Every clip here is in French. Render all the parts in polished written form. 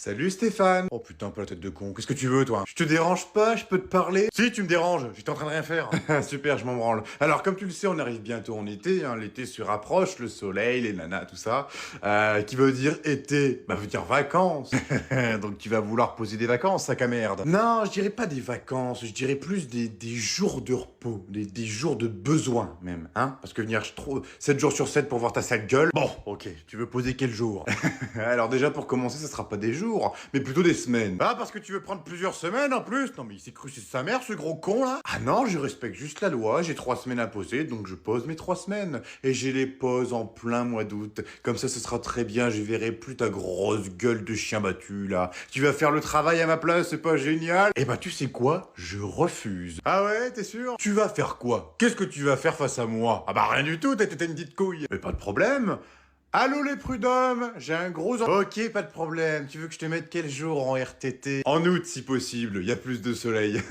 Salut Stéphane. Oh putain, pas la tête de con. Qu'est-ce que tu veux, toi? Je te dérange pas? Je peux te parler? Si, tu me déranges. J'étais en train de rien faire. Super, je m'en branle. Alors, comme tu le sais, on arrive bientôt en été. Hein. L'été se rapproche, le soleil, les nanas, tout ça. Qui veut dire été? Bah, veut dire vacances. Donc, tu vas vouloir poser des vacances, sac à merde. Non, je dirais pas des vacances. Je dirais plus des jours de repos. Des jours de besoin, même. Hein? Parce que venir 7 jours sur 7 pour voir ta sale gueule. Bon, ok. Tu veux poser quel jour? Alors, déjà, pour commencer, ça sera pas des jours, mais plutôt des semaines. Ah, parce que tu veux prendre plusieurs semaines en plus? Non, mais il s'est cru c'est sa mère, ce gros con là. Ah non, je respecte juste la loi, j'ai 3 semaines à poser, donc je pose mes 3 semaines. Et j'ai les poses en plein mois d'août. Comme ça, ce sera très bien, je verrai plus ta grosse gueule de chien battu là. Tu vas faire le travail à ma place, c'est pas génial? Eh bah, tu sais quoi? Je refuse. Ah ouais, t'es sûr? Tu vas faire quoi? Qu'est-ce que tu vas faire face à moi? Ah bah rien du tout, t'as une petite couille. Mais pas de problème. Allô les prud'hommes, j'ai un gros... Ok, pas de problème. Tu veux que je te mette quel jour en RTT? En août, si possible. Il y a plus de soleil.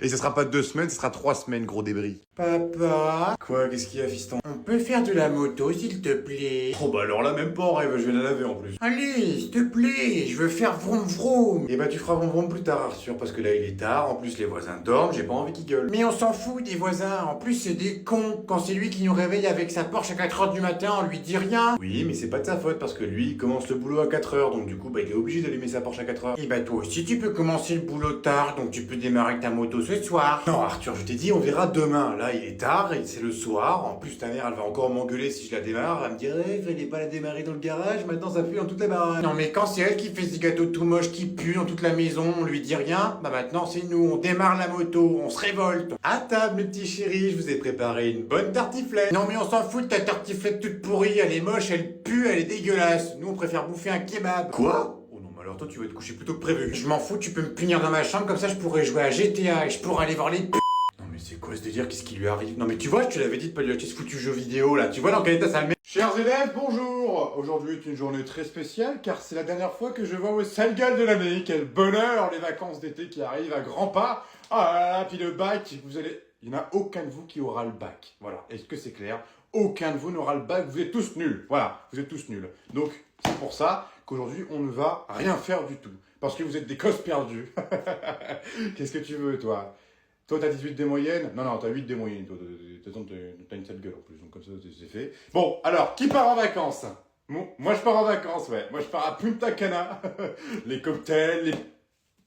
Et ce sera pas 2 semaines, ce sera 3 semaines, gros débris. Papa? Quoi? Qu'est-ce qu'il y a, fiston? On peut faire de la moto, s'il te plaît. Oh bah alors là, même pas en rêve, je vais la laver en plus. Allez, s'il te plaît, je veux faire vroom vroom. Et bah tu feras bonbon plus tard, Arthur, parce que là il est tard, en plus les voisins dorment, j'ai pas envie qu'ils gueulent. Mais on s'en fout des voisins, en plus c'est des cons. Quand c'est lui qui nous réveille avec sa Porsche à 4h du matin, on lui dit rien. Oui, mais c'est pas de sa faute, parce que lui, il commence le boulot à 4h, donc du coup, bah il est obligé d'allumer sa Porsche à 4h. Et bah toi aussi tu peux commencer le boulot tard, donc tu peux démarrer ta moto ce soir. Non, Arthur, je t'ai dit, on verra demain. Là, il est tard, et c'est le soir. En plus, ta mère, elle va encore m'engueuler si je la démarre. Elle me dirait, il fallait pas la démarrer dans le garage, maintenant ça pue dans toute la baraque. Non mais quand c'est elle qui fait ce gâteau tout moche qui pue dans toute la maison, on lui dit rien, bah maintenant c'est nous, on démarre la moto, on se révolte. À table, mes petits chéris, je vous ai préparé une bonne tartiflette. Non mais on s'en fout de ta tartiflette toute pourrie, elle est moche, elle pue, elle est dégueulasse. Nous on préfère bouffer un kebab. Quoi? Oh non, mais alors toi, tu vas te coucher plus tôt que prévu. Je m'en fous, tu peux me punir dans ma chambre, comme ça je pourrais jouer à GTA et je pourrais aller voir les p***. Non mais c'est quoi ce délire? Qu'est-ce qui lui arrive? Non mais tu vois, je te l'avais dit de pas lui acheter ce foutu jeu vidéo là. Tu vois dans quel état ça le met? Chers élèves, bonjour! Aujourd'hui est une journée très spéciale car c'est la dernière fois que je vois vos sales gueules de l'année. Quel bonheur, les vacances d'été qui arrivent à grands pas. Ah là là, puis le bac, vous allez... Il n'y en a aucun de vous qui aura le bac. Voilà, est-ce que c'est clair? Aucun de vous n'aura le bac, vous êtes tous nuls. Voilà, vous êtes tous nuls. Donc, c'est pour ça qu'aujourd'hui, on ne va rien faire du tout. Parce que vous êtes des cosses perdus. Qu'est-ce que tu veux, toi? Toi, t'as 18 des moyennes? Non, t'as 8 des moyennes. Toi, de toute façon, t'as une sale gueule en plus, donc comme ça, c'est fait. Bon, alors, qui part en vacances? Bon, moi, je pars en vacances, ouais. Moi, je pars à Punta Cana. Les cocktails, les...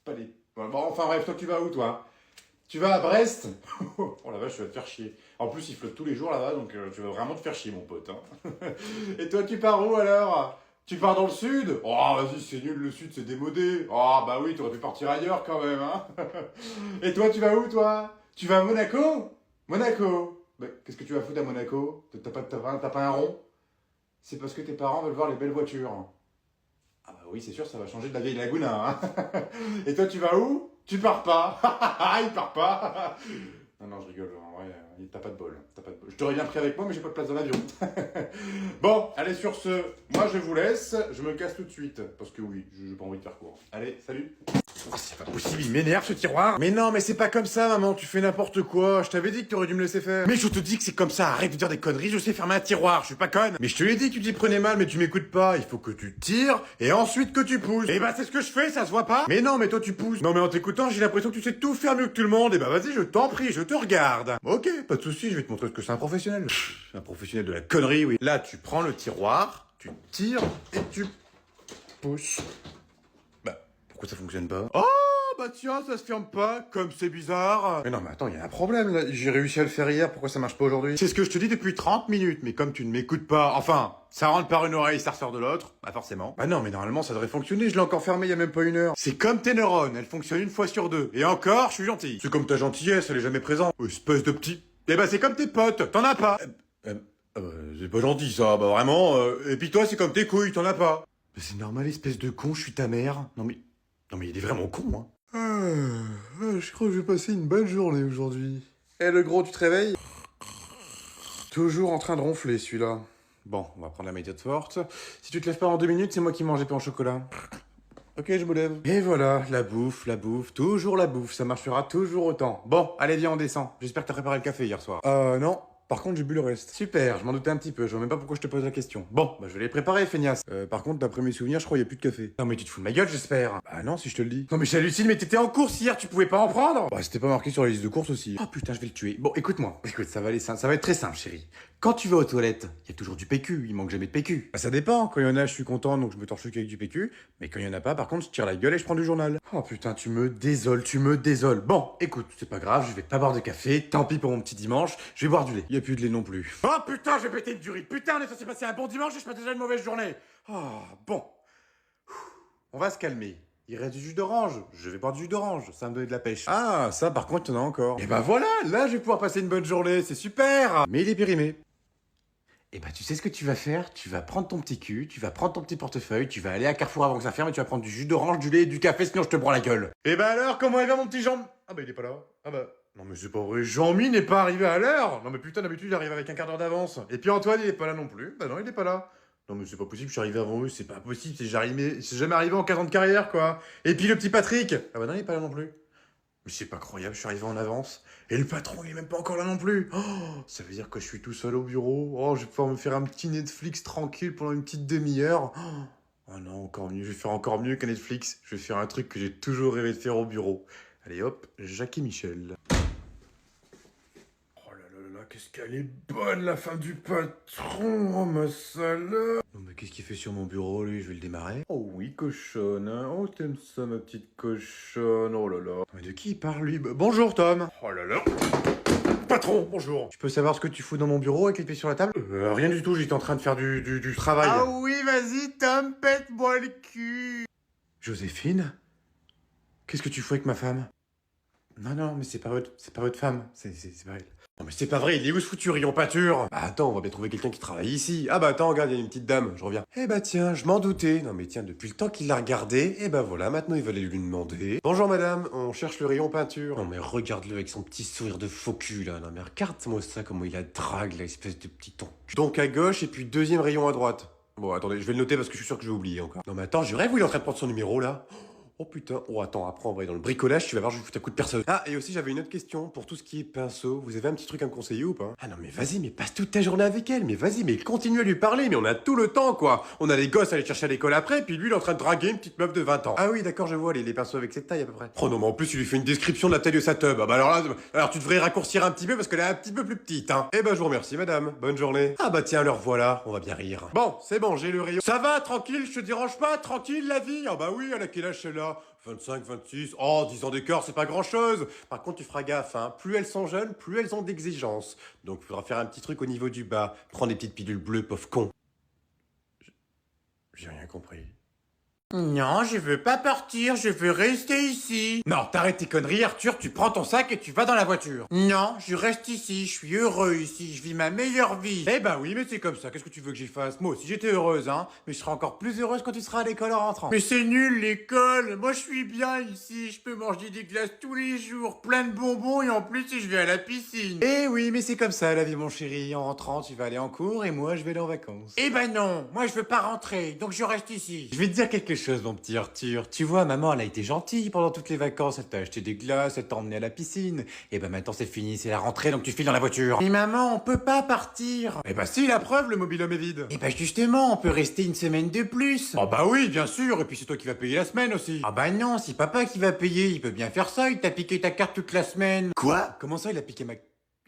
Pas les... Bon, enfin bref, toi, tu vas où, toi? Tu vas à Brest? Oh la vache, tu vas te faire chier. En plus, il flotte tous les jours là-bas, donc tu vas vraiment te faire chier, mon pote. Hein. Et toi, tu pars où alors? Tu pars dans le sud? Oh, vas-y, c'est nul, le sud, c'est démodé. Oh, bah oui, t'aurais pu partir ailleurs quand même, hein. Et toi, tu vas où, toi? Tu vas à Monaco? Monaco? Bah, qu'est-ce que tu vas foutre à Monaco? T'as pas un rond? C'est parce que tes parents veulent voir les belles voitures. Ah bah oui, c'est sûr, ça va changer de la vieille Laguna, hein. Et toi, tu vas où? Tu pars pas. Il part pas. Non, je rigole. En vrai, t'as pas de bol. Je t'aurais bien pris avec moi, mais j'ai pas de place dans l'avion. Bon, allez, sur ce, moi je vous laisse. Je me casse tout de suite. Parce que oui, j'ai pas envie de faire court. Allez, salut. Oh, c'est pas possible, il m'énerve ce tiroir. Mais non, mais c'est pas comme ça, maman, tu fais n'importe quoi. Je t'avais dit que t'aurais dû me laisser faire. Mais je te dis que c'est comme ça, arrête de dire des conneries, je sais fermer un tiroir, je suis pas conne. Mais je te l'ai dit que tu t'y prenais mal, mais tu m'écoutes pas. Il faut que tu tires, et ensuite que tu pousses. Et bah c'est ce que je fais, ça se voit pas. Mais non, mais toi tu pousses. Non mais en t'écoutant, j'ai l'impression que tu sais tout faire mieux que tout le monde. Et bah vas-y, je t'en prie, je te regarde. Ok, pas de soucis, je vais te montrer ce que c'est un professionnel. Un professionnel de la connerie, oui. Là, tu prends le tiroir, tu tires, et tu pousses. Bah, pourquoi ça fonctionne pas? Oh bah tiens, ça se ferme pas, comme c'est bizarre. Mais non, mais attends, il y a un problème là. J'ai réussi à le faire hier, pourquoi ça marche pas aujourd'hui? C'est ce que je te dis depuis 30 minutes, mais comme tu ne m'écoutes pas, enfin, ça rentre par une oreille, ça ressort de l'autre, bah forcément. Bah non, mais normalement ça devrait fonctionner, je l'ai encore fermé il y a même pas 1 heure. C'est comme tes neurones, elles fonctionnent 1 fois sur 2. Et encore, je suis gentil. C'est comme ta gentillesse, elle est jamais présente. Espèce de petit... Eh bah c'est comme tes potes, t'en as pas. C'est pas gentil ça, bah vraiment. Et puis toi, c'est comme tes couilles, t'en as pas. Mais c'est normal, espèce de con, je suis ta mère. Non mais il est vraiment con, hein. Je crois que je vais passer une bonne journée aujourd'hui. Eh le gros, tu te réveilles? Toujours en train de ronfler celui-là. Bon, on va prendre la méthode forte. Si tu te lèves pas en 2 minutes, c'est moi qui mange les pains au chocolat. Ok, je me lève. Et voilà, la bouffe, toujours la bouffe, ça marchera toujours autant. Bon, allez viens, on descend. J'espère que t'as préparé le café hier soir. Non. par contre, j'ai bu le reste. Super, je m'en doutais un petit peu, je vois même pas pourquoi je te pose la question. Bon, bah je vais les préparer, feignasse. Par contre, d'après mes souvenirs, je crois qu'il y a plus de café. Non mais tu te fous de ma gueule, j'espère. Bah non, si je te le dis. Non mais j'hallucine, mais t'étais en course hier, tu pouvais pas en prendre. Bah c'était pas marqué sur la liste de courses aussi. Oh putain, je vais le tuer. Bon, écoute-moi. Écoute, ça va aller, ça va être très simple, chérie. Quand tu vas aux toilettes, il y a toujours du PQ, il manque jamais de PQ. Bah ça dépend, quand il y en a, je suis content, donc je me torche avec du PQ. Mais quand il y en a pas, par contre, je tire la gueule et je prends du journal. Oh putain, tu me désoles, tu me désoles. Bon, écoute, c'est pas grave, je vais pas boire de café, tant pis pour mon petit dimanche, je vais boire du lait. Il y a plus de lait non plus. Oh putain, j'ai pété une durite. Putain, on est censé passer un bon dimanche et je passe déjà une mauvaise journée. Oh, bon. On va se calmer. Il reste du jus d'orange. Je vais boire du jus d'orange, ça va me donner de la pêche. Ah, ça par contre, il y en a encore. Et bah voilà, là je vais pouvoir passer une bonne journée, c'est super. Mais il est périmé. Et bah tu sais ce que tu vas faire? Tu vas prendre ton petit cul, tu vas prendre ton petit portefeuille, tu vas aller à Carrefour avant que ça ferme et tu vas prendre du jus d'orange, du lait et du café, sinon je te broie la gueule. Et bah alors, comment il va mon petit Jean? Ah bah il est pas là. Ah bah... Non mais c'est pas vrai, Jean-Mi n'est pas arrivé à l'heure. Non mais putain, d'habitude il arrive avec un quart d'heure d'avance. Et puis Antoine il est pas là non plus. Bah non, il est pas là. Non mais c'est pas possible, je suis arrivé avant eux, c'est pas possible, c'est jamais arrivé en 40 ans de carrière quoi. Et puis le petit Patrick. Ah bah non, il est pas là non plus. Mais c'est pas croyable, je suis arrivé en avance. Et le patron, il est même pas encore là non plus. Oh, ça veut dire que je suis tout seul au bureau. Oh, je vais pouvoir me faire un petit Netflix tranquille pendant une petite demi-heure. Oh non, encore mieux. Je vais faire encore mieux qu'un Netflix. Je vais faire un truc que j'ai toujours rêvé de faire au bureau. Allez hop, Jacques et Michel. Oh là là là là, qu'est-ce qu'elle est bonne la femme du patron, oh ma salope. Non mais qu'est-ce qu'il fait sur mon bureau lui, je vais le démarrer. Oh oui cochonne, hein. Oh t'aimes ça ma petite cochonne, oh là là. Mais de qui il parle lui? Bonjour Tom. Oh là là. Patron, bonjour. Tu peux savoir ce que tu fous dans mon bureau avec les pieds sur la table? Rien du tout, j'étais en train de faire du travail. Ah oui, vas-y, Tom, pète-moi le cul. Joséphine? Qu'est-ce que tu fous avec ma femme? Non, non, mais c'est pas votre femme, c'est pas elle. Non mais c'est pas vrai, il est où ce foutu rayon peinture? Bah attends, on va bien trouver quelqu'un qui travaille ici. Ah bah attends, regarde, il y a une petite dame, je reviens. Eh bah tiens, je m'en doutais. Non mais tiens, depuis le temps qu'il l'a regardé, et bah voilà, maintenant il va aller lui demander. Bonjour madame, on cherche le rayon peinture. Non mais regarde-le avec son petit sourire de faux cul là. Non mais regarde-moi ça, comment il a drague, là, espèce de petit enculé. Donc à gauche, et puis deuxième rayon à droite. Bon attendez, je vais le noter parce que je suis sûr que je vais oublier encore. Non mais attends, je rêve où il est en train de prendre son numéro là. Oh putain, oh attends, après on va aller dans le bricolage, tu vas voir, je vais foutre un coup de perceuse. Ah, et aussi j'avais une autre question, pour tout ce qui est pinceau, vous avez un petit truc à me conseiller ou pas? Ah non mais vas-y, mais passe toute ta journée avec elle, mais vas-y, mais continue à lui parler, mais on a tout le temps quoi. On a les gosses à aller chercher à l'école après, puis lui il est en train de draguer une petite meuf de 20 ans. Ah oui d'accord, je vois, les pinceaux avec cette taille à peu près. Oh non mais en plus il lui fait une description de la taille de sa tub. Ah bah alors là, alors tu devrais raccourcir un petit peu parce qu'elle est un petit peu plus petite hein. Eh bah je vous remercie madame, bonne journée. Ah bah tiens, leur voilà, on va bien rire. Bon, c'est bon, j'ai le rayon. Ça va, tranquille, je te dérange pas, tranquille la vie. Ah bah oui, elle a quel âge celle-là? 25, 26, oh, 10 ans d'écart, c'est pas grand-chose. Par contre, tu feras gaffe, hein. Plus elles sont jeunes, plus elles ont d'exigences. Donc, il faudra faire un petit truc au niveau du bas. Prends des petites pilules bleues, pauvre con. J'ai rien compris. Non, je veux pas partir, je veux rester ici. Non, t'arrêtes tes conneries, Arthur, tu prends ton sac et tu vas dans la voiture. Non, je reste ici, je suis heureux ici, je vis ma meilleure vie. Eh ben oui, mais c'est comme ça, qu'est-ce que tu veux que j'y fasse? Moi aussi j'étais heureuse, hein, mais je serai encore plus heureuse quand tu seras à l'école en rentrant. Mais c'est nul l'école, moi je suis bien ici, je peux manger des glaces tous les jours, plein de bonbons et en plus je vais à la piscine. Eh oui, mais c'est comme ça la vie mon chéri, en rentrant tu vas aller en cours et moi je vais aller en vacances. Eh ben non, moi je veux pas rentrer, donc je reste ici. Je vais te dire quelque chose mon petit Arthur, tu vois maman elle a été gentille pendant toutes les vacances, elle t'a acheté des glaces, elle t'a emmené à la piscine. Et ben maintenant c'est fini, c'est la rentrée donc tu files dans la voiture. Mais maman, on peut pas partir. Eh bah si, la preuve, le mobil-homme est vide. Et bah justement, on peut rester une semaine de plus. Oh bah oui, bien sûr, et puis c'est toi qui vas payer la semaine aussi. Ah bah non, c'est papa qui va payer, il peut bien faire ça, il t'a piqué ta carte toute la semaine. Quoi? Comment ça, il a piqué ma...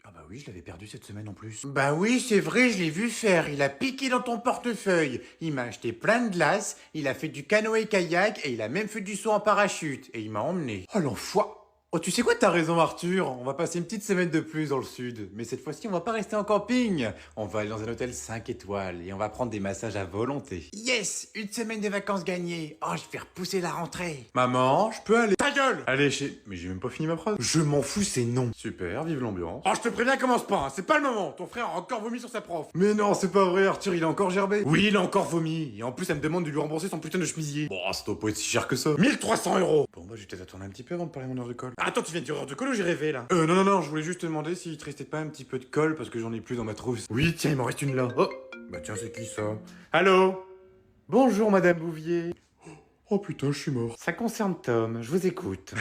Ah bah oui, je l'avais perdu cette semaine en plus. Bah oui, c'est vrai, je l'ai vu faire, il a piqué dans ton portefeuille. Il m'a acheté plein de glace, il a fait du canoë-kayak et il a même fait du saut en parachute. Et il m'a emmené. Oh l'enfoiré. Oh, tu sais quoi, t'as raison Arthur, on va passer une petite semaine de plus dans le sud. Mais cette fois-ci, on va pas rester en camping. On va aller dans un hôtel 5 étoiles et on va prendre des massages à volonté. Yes, une semaine de vacances gagnées. Oh, je vais repousser la rentrée. Maman, je peux aller... Ta gueule! Allez, Mais j'ai même pas fini ma phrase. Je m'en fous, c'est non. Super, vive l'ambiance. Oh, je te préviens, commence pas, hein, c'est pas le moment. Ton frère a encore vomi sur sa prof. Mais non, c'est pas vrai, Arthur, il a encore gerbé. Oui, il a encore vomi. Et en plus, elle me demande de lui rembourser son putain de chemisier. Bon, ça doit pas être si cher que ça. 1300 €. Bon, bah, je vais peut-être attendre un petit peu avant de parler de mon heure de colle. Attends, tu viens de dire heure de colle ou j'ai rêvé là? Non, je voulais juste te demander s'il te restait pas un petit peu de colle parce que j'en ai plus dans ma trousse. Oui, tiens, il m'en reste une là. Oh, bah tiens, c'est qui ça? Allô? Bonjour, Madame Bouvier. Oh putain, je suis mort. Ça concerne Tom, je vous écoute.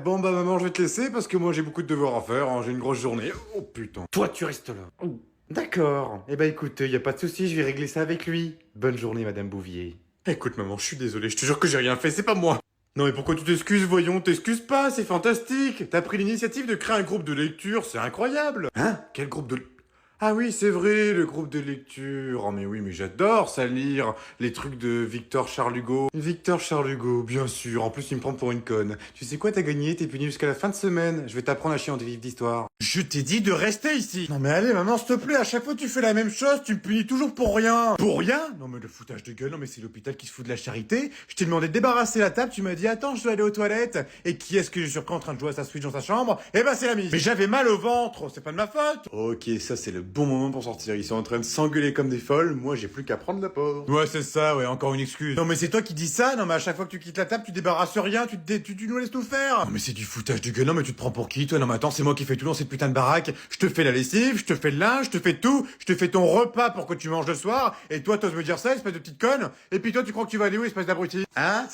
Bon bah maman, je vais te laisser parce que moi j'ai beaucoup de devoirs à faire, hein. J'ai une grosse journée. Oh putain. Toi, tu restes là. D'accord. Eh ben écoute, y a pas de souci, je vais régler ça avec lui. Bonne journée, Madame Bouvier. Écoute maman, je suis désolé, je te jure que j'ai rien fait, c'est pas moi. Non mais pourquoi tu t'excuses, voyons, t'excuses pas, c'est fantastique. T'as pris l'initiative de créer un groupe de lecture, c'est incroyable. Hein? Quel groupe de... Ah oui, c'est vrai, le groupe de lecture. Oh mais oui, mais j'adore ça lire. Les trucs de Victor Charles Hugo. Victor Charles Hugo, bien sûr. En plus, il me prend pour une conne. Tu sais quoi, t'as gagné, t'es puni jusqu'à la fin de semaine. Je vais t'apprendre à chier des livres d'histoire. Je t'ai dit de rester ici. Non mais allez, maman, s'il te plaît, à chaque fois tu fais la même chose, tu me punis toujours pour rien. Pour rien? Non mais le foutage de gueule, non mais c'est l'hôpital qui se fout de la charité. Je t'ai demandé de débarrasser la table, tu m'as dit attends, je dois aller aux toilettes. Et qui est-ce que j'ai surpris en train de jouer à sa Switch dans sa chambre? Eh ben c'est la mise. Mais j'avais mal au ventre, c'est pas de ma faute. Ok, ça c'est le bon moment pour sortir. Ils sont en train de s'engueuler comme des folles, moi j'ai plus qu'à prendre la porte. Ouais, c'est ça, ouais, encore une excuse. Non mais c'est toi qui dis ça, non mais à chaque fois que tu quittes la table, tu débarrasses rien, tu nous laisses tout faire. Non mais c'est du foutage de gueule, non mais tu te prends pour qui toi? Non mais attends, c'est moi qui fais tout dans cette putain de baraque. Je te fais la lessive, je te fais le linge, je te fais tout, je te fais ton repas pour que tu manges le soir, et toi t'oses me dire ça, espèce de petite conne? Et puis toi tu crois que tu vas aller où, espèce d'abruti? Hein?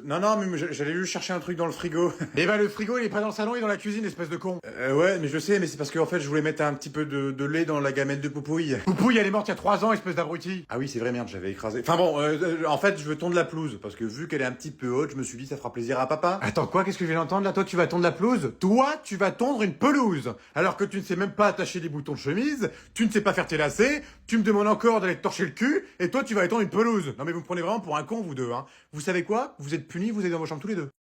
Non, mais j'allais juste chercher un truc dans le frigo. Eh ben le frigo il est pas dans le salon, il est dans la cuisine, espèce de con. Ouais, mais je sais, mais c'est parce qu'en fait je voulais mettre un petit peu de lait dans la gamelle de Poupouille. Poupouille, elle est morte il y a 3 ans, espèce d'abruti. Ah oui, c'est vrai, merde, j'avais écrasé. Enfin bon, en fait, je veux tondre la pelouse, parce que vu qu'elle est un petit peu haute, je me suis dit ça fera plaisir à papa. Attends, quoi? Qu'est-ce que je viens d'entendre là? Toi, tu vas tondre la pelouse? Toi, tu vas tondre une pelouse! Alors que tu ne sais même pas attacher des boutons de chemise, tu ne sais pas faire tes lacets, tu me demandes encore d'aller te torcher le cul, et toi, tu vas étendre une pelouse. Non mais vous me prenez vraiment pour un con, vous deux, hein. Vous savez quoi? Vous êtes punis, vous êtes dans vos chambres tous les deux.